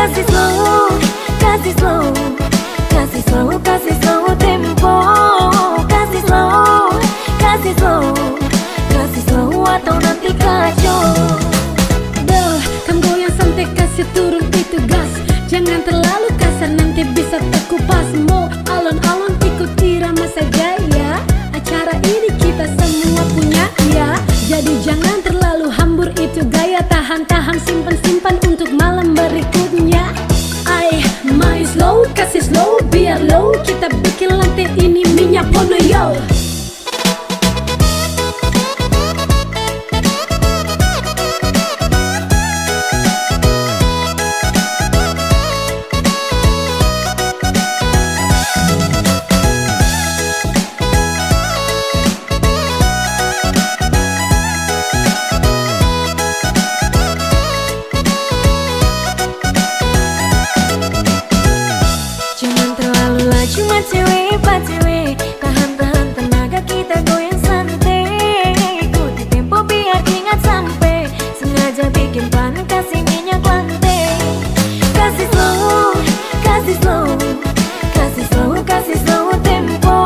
Kasih slow, kasih slow, kasih slow, kasih slow tempo. Kasih slow, kasih slow, kasih slow atau nanti kacau. Kamu goyang santai kasih turun itu gas. Jangan terlalu kasar nanti bisa terkupas. Mau alon-alon ikut irama saja ya. Acara ini kita semua punya ya. Jadi jangan terlalu hambur itu gaya. Tahan-tahan simpan-simpan untuk malam berikutnya. Main slow, kasih slow biar low. Kita bikin lantai ini minyak pono yo. Cuma cewek, pak cewek, tahan-tahan tenaga kita goyang santai. Ikuti tempo biar ingat sampai. Sengaja bikin panas kasih minyak lantai. Kasih slow, kasih slow, kasih slow, kasih slow tempo.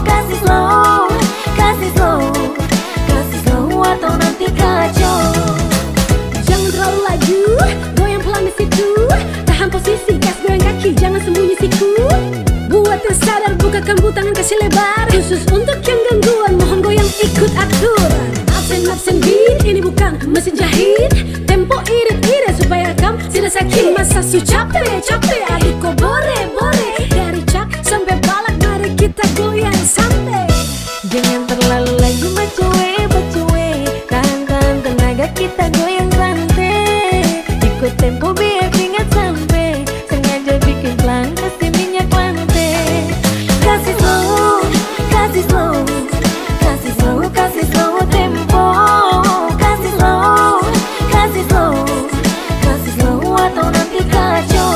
Kasih slow, kasih slow, kasih slow atau nanti kacau. Jangan terlalu laju, goyang pelan di situ. Tahan posisi, gas goyang kaki, jangan sembunyi siku. Buat yang sadar bukakan tangan kasih lebar. Khusus untuk yang gangguan mohon goyang ikut aturan. Absen beat ini bukan mesin jahit. Tempo irit-irit supaya kamu tidak sakit. Masa su capek adik kau bore dari cak sampai balak mari kita goyang santai. Jangan terlalu laju bacuwe. Tahan-tahan tenaga kita goyang santai. Ikut tempo biar ingat sampai. Sengaja bikin pelan kasih minyak lantai. Kasih slow, kasih slow, kasih slow, kasih slow tempo. Kasih slow, kasih slow, kasih slow atau nanti kacau.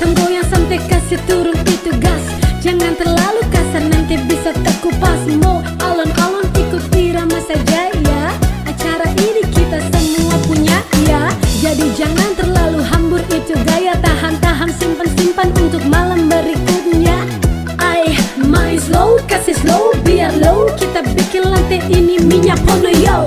Kamu goyang santai kasih turun itu gas. Jangan terlalu kasar nanti bisa terkupas. Mau alon-alon ikut irama saja ya. Acara ini kita semua punya ya. Jadi jangan terlalu hambur itu gaya. Tahan-tahan simpan-simpan untuk malam berikutnya. Main slow, kasih slow biar low. Kita bikin lantai ini minyak pono yo.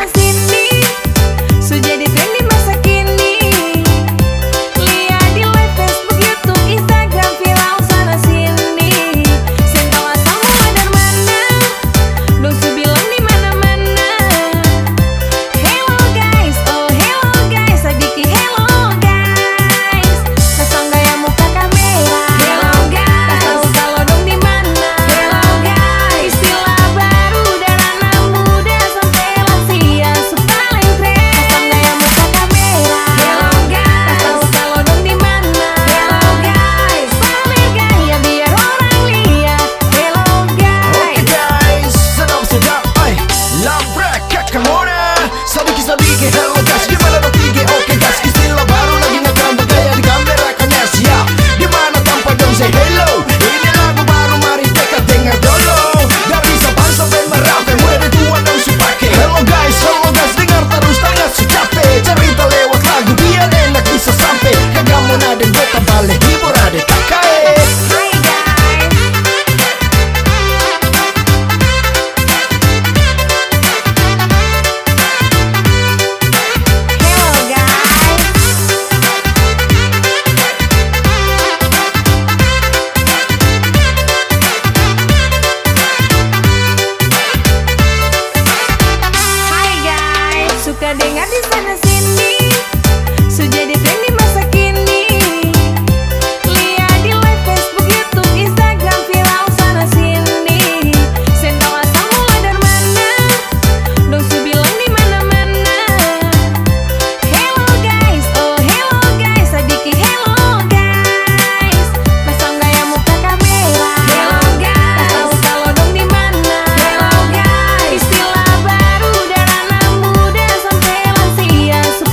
sana sini, so jadi tren di masa kini. Lihat di live Facebook, YouTube, Instagram, viral sana sini. Sen tahu asal mula dari mana, dong su bilang di mana-mana. Hello guys, oh hello guys, adiki hello guys. Pasang gaya muka kamera, hello guys. Tahu kalau dong di mana, hello guys. Istilah baru dari anak muda sampai lansia, su paling keren. Pasang gaya muka kamera, hello guys. Tahu kalau dong di mana, hello guys. Pamer gaya biar orang lihat, hello Oke guys. guys, sedap ay Lamprak kakak mona Sabiki hello guys, gimana dong tinggi? Oke guys, istilah baru lagi ngegambar gaya di kamera kanya siap. Dimana tanpa dong say hello. Ini lagu baru, mari dekat dengar dulu. Dari Sabang sampai Merauke, muda dan tua dong su pake. Hello guys, dengar terus tangan su capek. Cerita lewat lagu biar enak bisa sampai. Kagak mona dan beta balik hibur ada tak kae. Hi guys. Hello guys. Hai guys, suka dengar di sana sini, so jadi tren di masa kini. Lihat di live Facebook, YouTube, Instagram, viral sana sini. Sen tahu asal mula dari mana, dong su bilang di mana-mana. Hello guys, oh hello guys, adiki hello guys. Pasang gaya muka kamera, hello guys. Tahu kalau dong di mana, hello guys. Istilah baru dari anak muda sampai lansia, su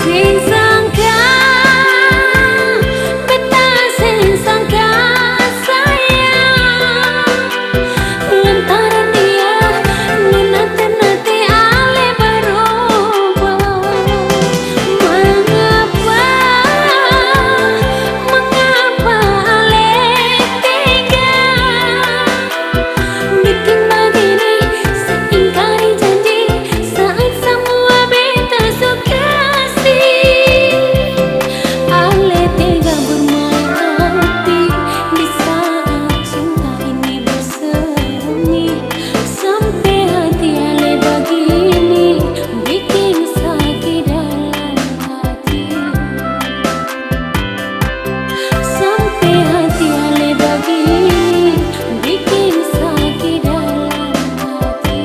Sing sangka, beta sing sangka sayang, lantaran dia nanti ale berubah. Mengapa ale tega bikin begini, seingkari janji saat semua beta suka sih. Ale tega bermain hati di saat cinta ini bersemi, sampai hati ale begini bikin sakit dalam hati. Sampai hati ale begini bikin sakit dalam hati.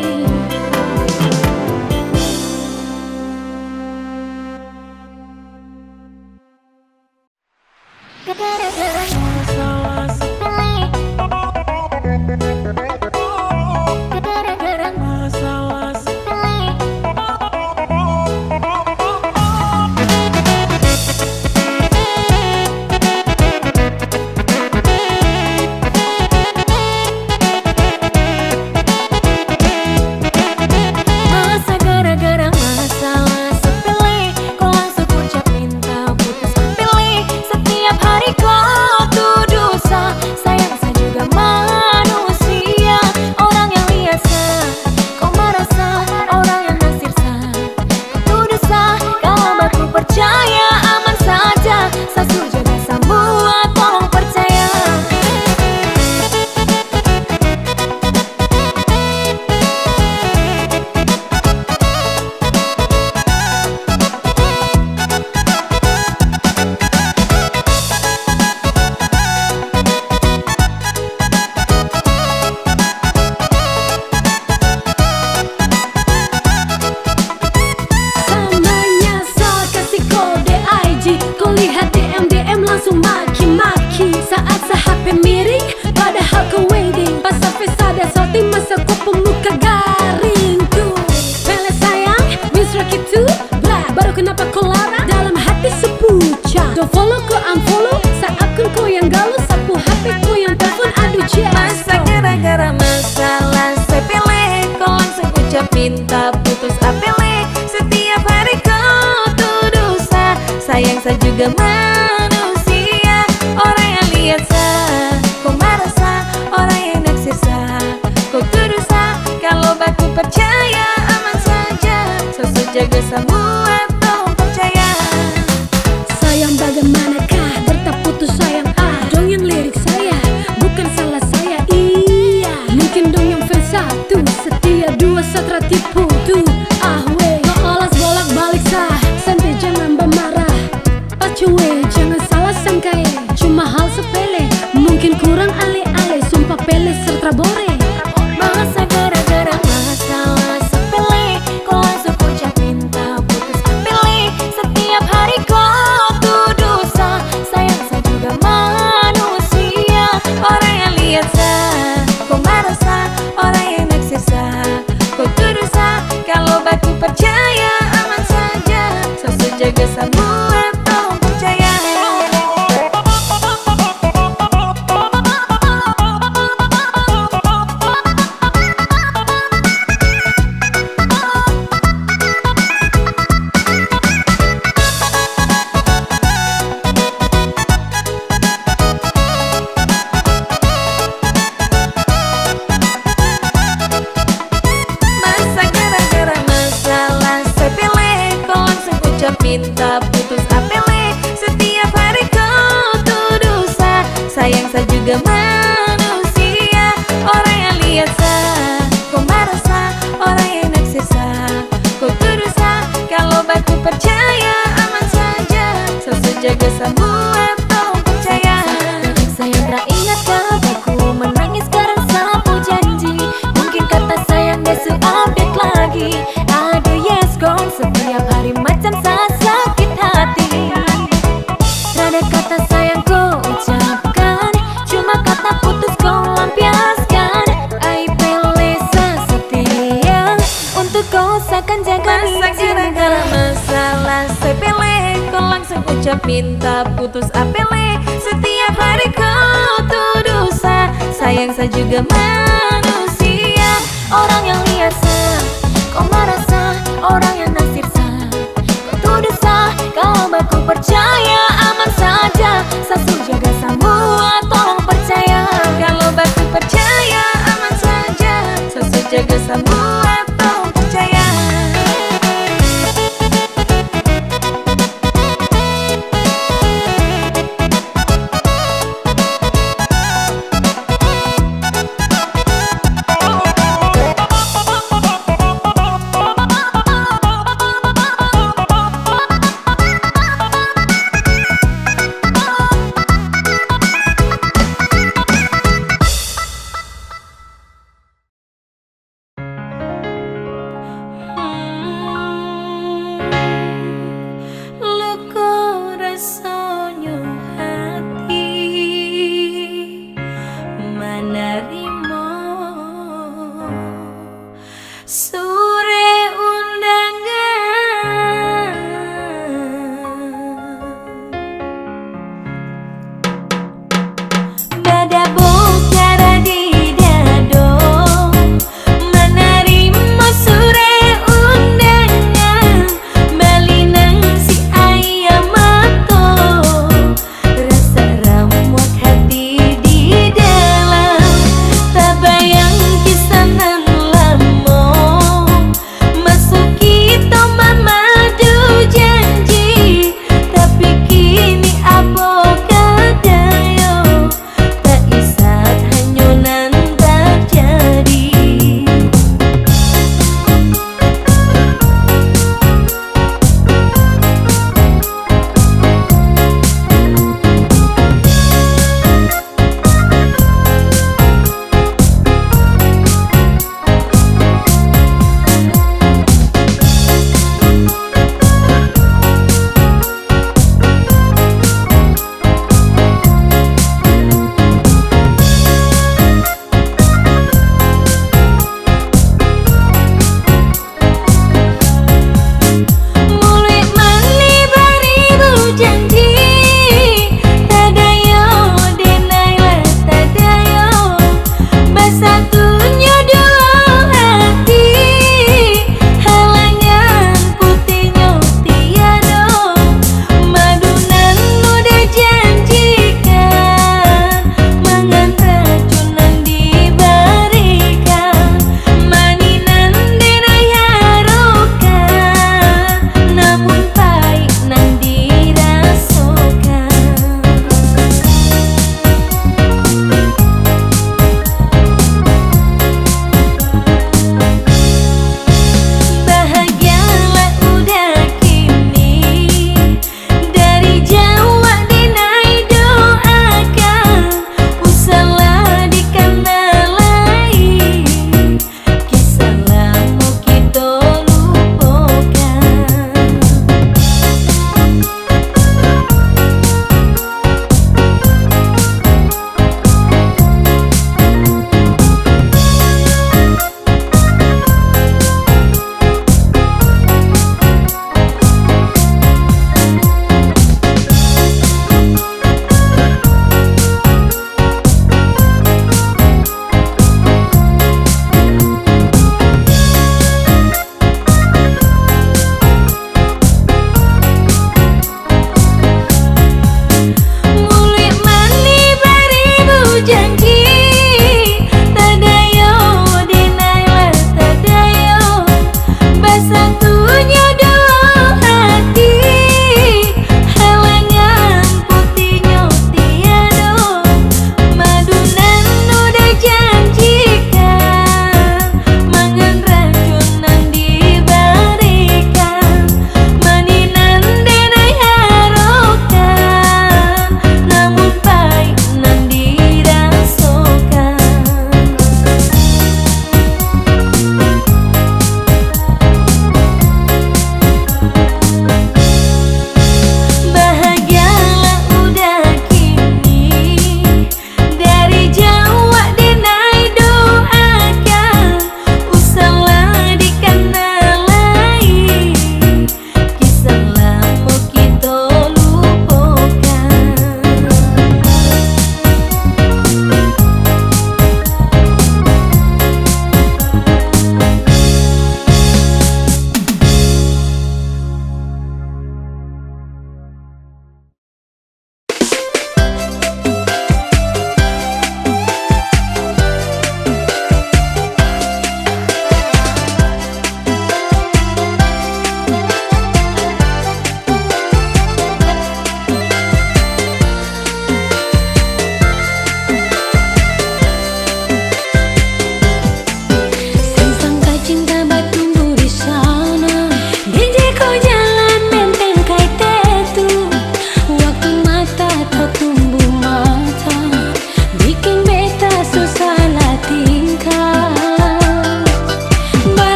Masa gara-gara masalah sepele, kau langsung ucap minta putus. Pilih setiap hari kau tuduh sayang saya juga manusia. Orang yang lihat kau merasa, orang yang naksir kau tuduh kalau baku percaya aman saja. Sasu jaga semua, tolong percaya. Sama nyasar kasih kode IG, kau lihat DM langsung maki-maki. Saat HP miring, padahal kau wedding. Pas face ada salting, masa kau pemuka garing tuh. Pele sayang, miss Rocky tuh, blah. Baru kenapa kau larang, dalam hati sepucah. Don't follow kau unfollow, saat akun kau yang galau, sapu HP kau yang telepon, aduh Masa gara-gara masalah sepele, kau langsung ucap minta putus. Pilih setiap hari kau tuduh sayang saya juga manusia. Orang yang lihat kau merasa, orang yang naksir kau tuduh kalau baku percaya aman saja. Sosok jaga semua, tolong percaya. sayang bagaimanakah bertap putus sayang. Dong yang lirik saya, bukan salah saya. Iya, mungkin dong yang fans satu setia, dua satra tipu tuh. Weh, kau alas bolak-balik santai jangan bermarah. Pacuwe jangan salah sangka cuma hal sepele, mungkin kurang ale-ale, sumpah pele serta bore. Masa gara-gara masalah sepele, kau langsung ucap minta putus. Pilih setiap hari kau tuduh sayang saya juga manusia. Orang yang lihat kau merasa, orang yang naksir kau tuduh kalau baku percaya aman saja. Sosok jaga semua, tolong percaya. Masa gara-gara masalah sepele, kau langsung ucap minta putus. Pilih setiap hari kau tuduh sayang saya juga manusia. Orang yang lihat kau merasa, orang yang naksir kau tuduh kalau baku percaya aman saja. Sosok jaga semua, tolong percaya. Sayang teringat kabarku menangis karena sapu janji. Mungkin kata sayang besok update lagi. Aduh yes gone, setiap hari macam sakit hati. Rada kata sayang kau ucapkan, cuma kata putus kau lampiaskan. Ai pilih setia untuk kau seakan jaga. Masa gara-gara masalah sepele, ucap minta putus apele. Setiap hari kau tuduh sayang saya juga manusia. Orang yang biasa kau merasa, orang yang nasib sah kau tuduh sah. Kalau baku percaya aman saja, sasu jaga semua tolong percaya. Kalau baku percaya aman saja, sasu jaga semua tolong percaya.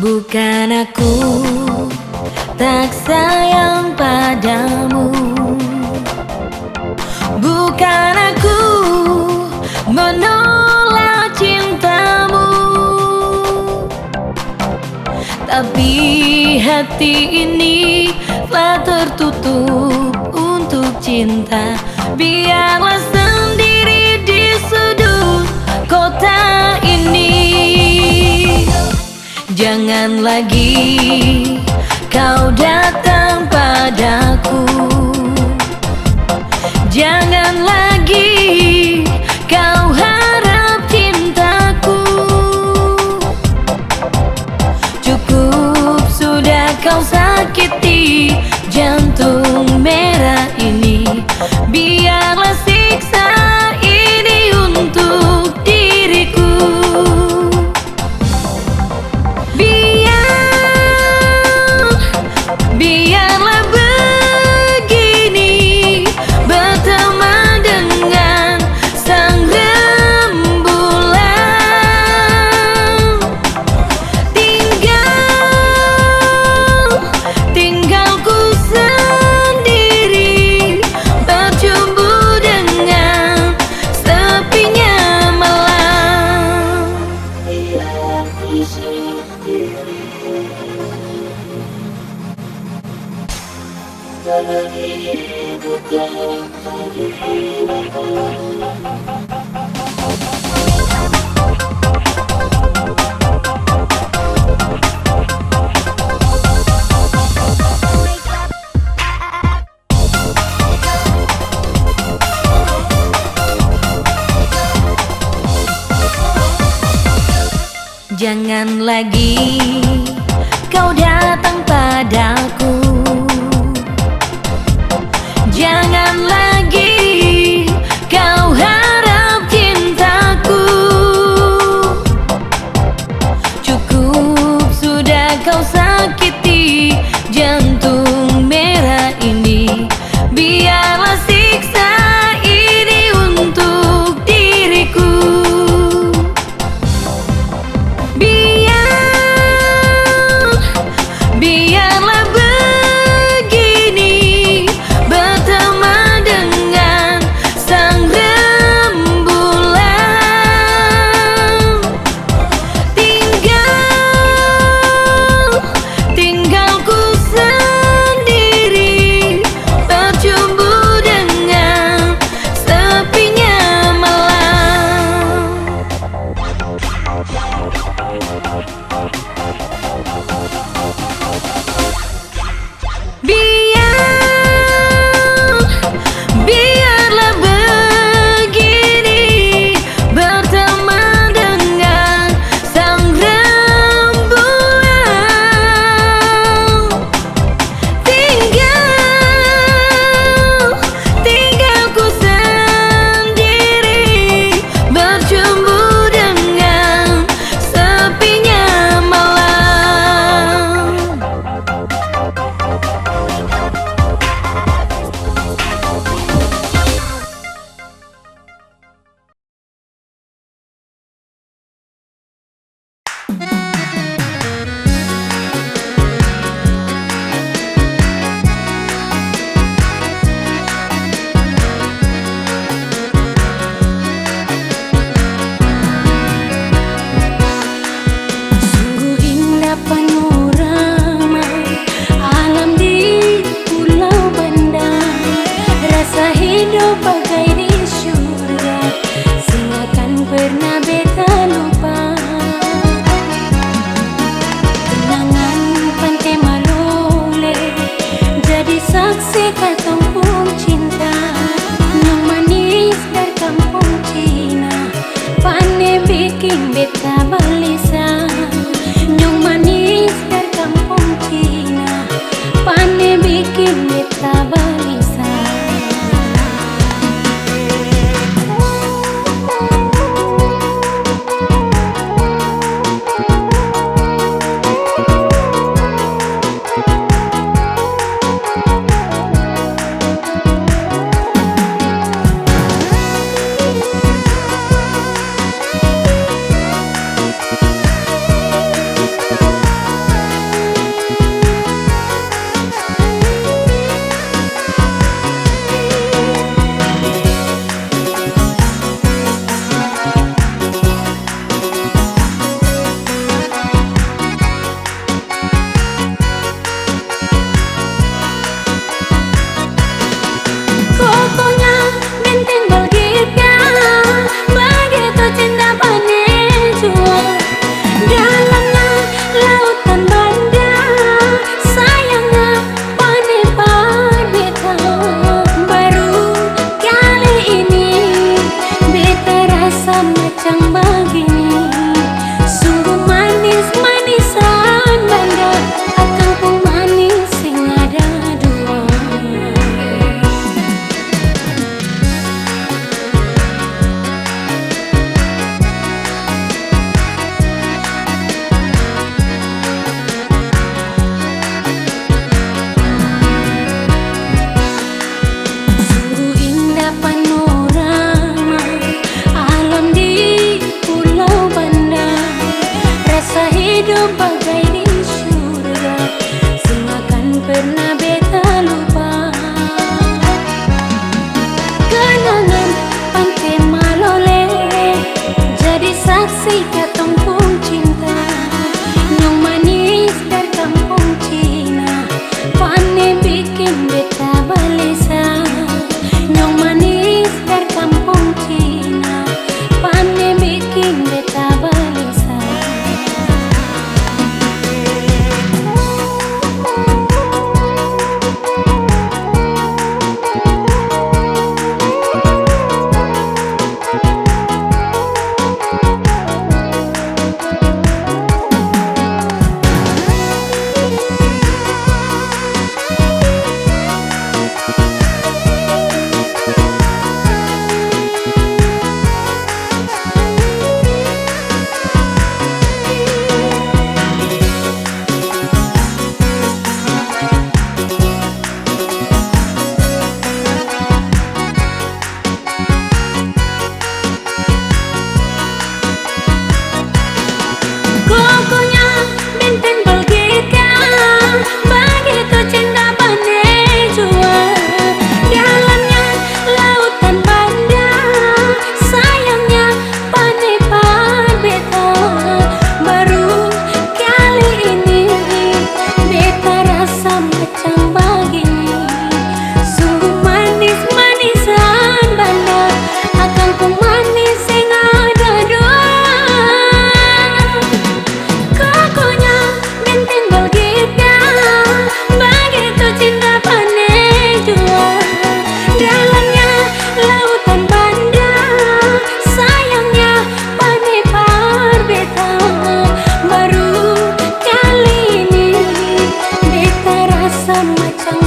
Bukan aku tak sayang padamu, bukan aku menolak cintamu, tapi hati ini telah tertutup untuk cinta. Biarlah sendiri di sudut kota ini. Jangan lagi kau datang padaku, jangan lagi kau harap cintaku. Cukup sudah kau sakiti jantung merah ini. Biarlah siksa ini untuk diriku. Biarlah begini, berteman dengan sang rembulan. Tinggalku sendiri, bercumbu dengan sepinya malam. Jangan lagi kau datang padaku, jangan lagi kau harap cintaku. Cukup sudah kau sakiti jantung merah ini. Biarlah siksa ini untuk diriku. Biarlah begini, berteman dengan sang rembulan. Tinggalku sendiri, bercumbu dengan sepinya malam. Biarlah begini, berteman dengan sang rembulan. Tinggalku sendiri, bercumbu dengan sepinya malam. Sungguh indah panorama alam di Pulau Banda. Rasa hidup bagai di surga, seakan pernah beta lupa. Kenangan pantai Malole jadi saksi katumpung cinta, yang manis bikin beta balisa. Nyong manis dari kampung Cina, pandai bikin beta balisa. Pokoknya benteng Belgika, begitu cinta panen jua. Dalamnya lautan banda, sayangnya panen beta. Baru kali ini beta rasa macam begini. Sungguh manis manisan banda, akang pun manis sing ada dua. Sungguh indah panorama alam di Pulau Banda, rasa hidup bagai di surga, semakan pernah beta lupa. Kenangan pantai Malole jadi saksi katong pun cinta. Nyong manis dari kampung Cina, pandai bikin beta balisa. Nyong manis dari kampung Cina, pandai bikin beta balisa. Pokoknya benteng Belgika, begitu cinta panen jua. Dalamnya lautan banda, sayangnya panen beta. Baru kali ini beta rasa macam begini. Sungguh manis manisan banda, akang pun manis sing ada dua. Pokoknya benteng Belgika, begitu cinta panen jua. Dalamnya lautan banda, sayangnya panen beta. Baru kali ini beta rasa macam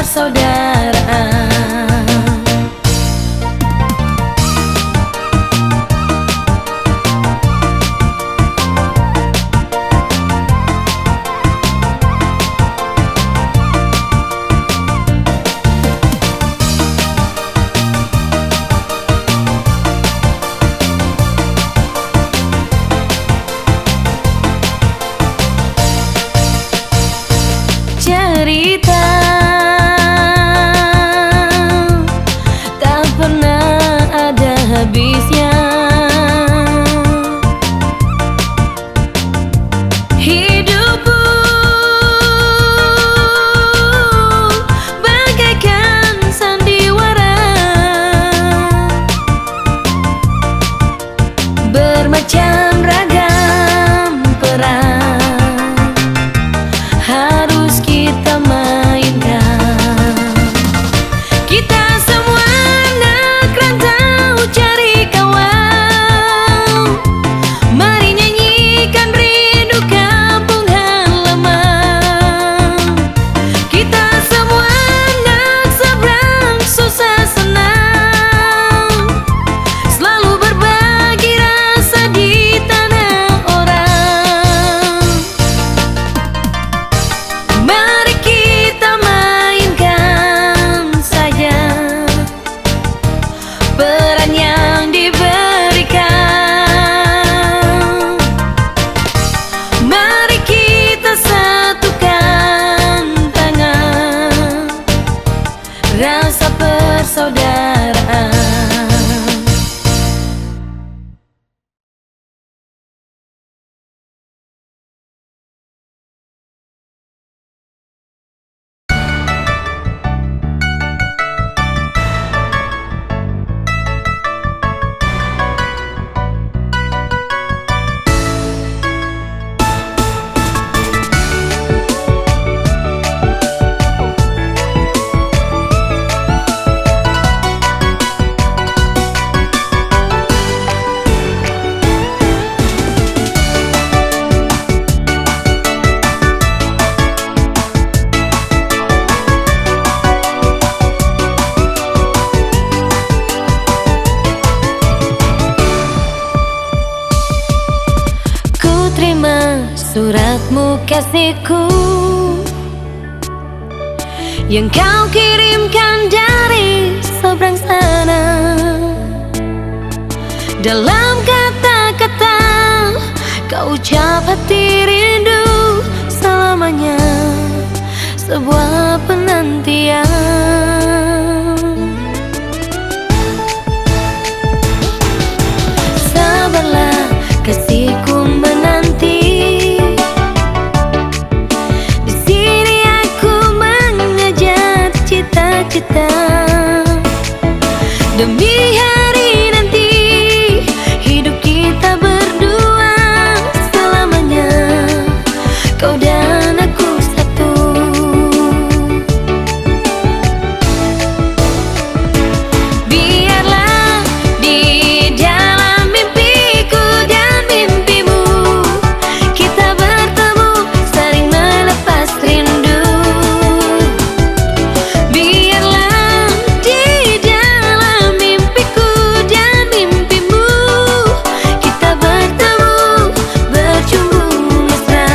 persaudaraan. Cerita tak pernah ada habisnya. Hidupku bagaikan sandiwara, bermacam ragam peran harus kita mainkan. Kita semua anak rantau cari kawan, mari nyanyikan rindu kampung halaman. Kita semua anak seberang susah senang, selalu berbagi rasa di tanah orang. Mari kita mainkan saja peran yang diberikan. Mari kita satukan tangan, rasa persaudaraan. Terima suratmu kasihku yang kau kirimkan dari seberang sana. Dalam kata-kata kau ucap hati rindu selamanya, sebuah penantian. Sabarlah kasihku menanti, di sini aku mengejar cita-cita. Demi hari nanti hidup kita berdua selamanya, kau dan aku satu. Biarlah di dalam mimpiku dan mimpimu kita bertemu, saling melepas rindu. Biarlah di dalam mimpiku dan mimpimu kita bertemu, bercumbu mesra.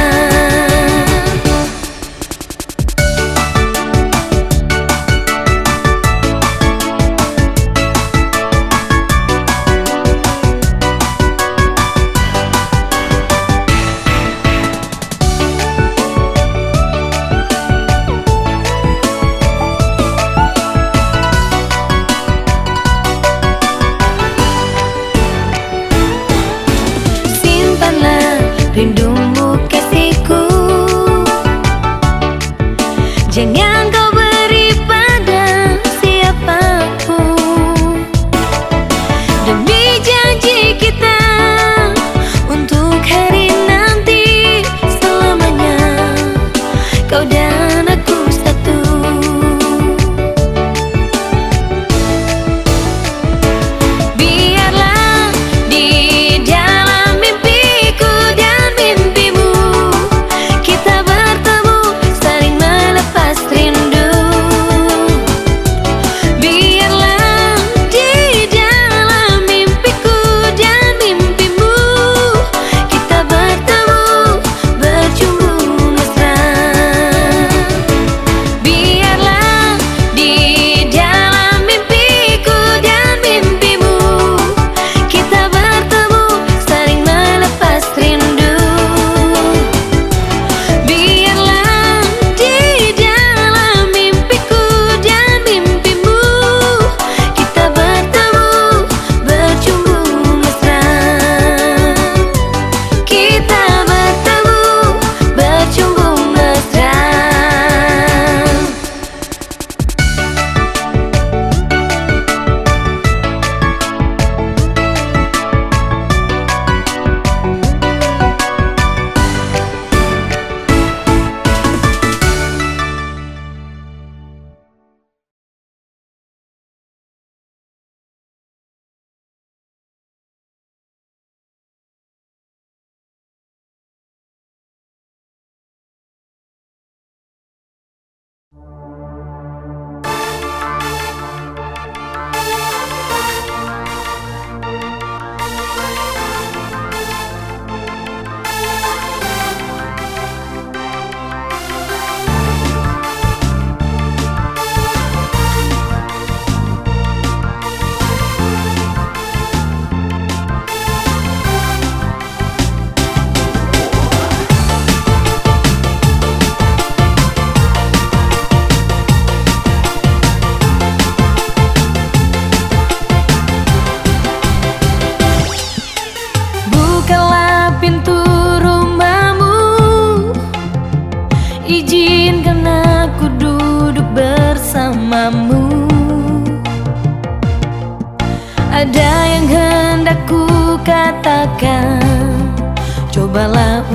Simpanlah rindumu kasihku, jangan kau beri pada siapapun. Demi janji kita untuk hari nanti selamanya, kau dan aku satu. Biarlah di dalam mimpiku dan mimpimu kita bertemu, saling melepas rindu. katakan. Cobalah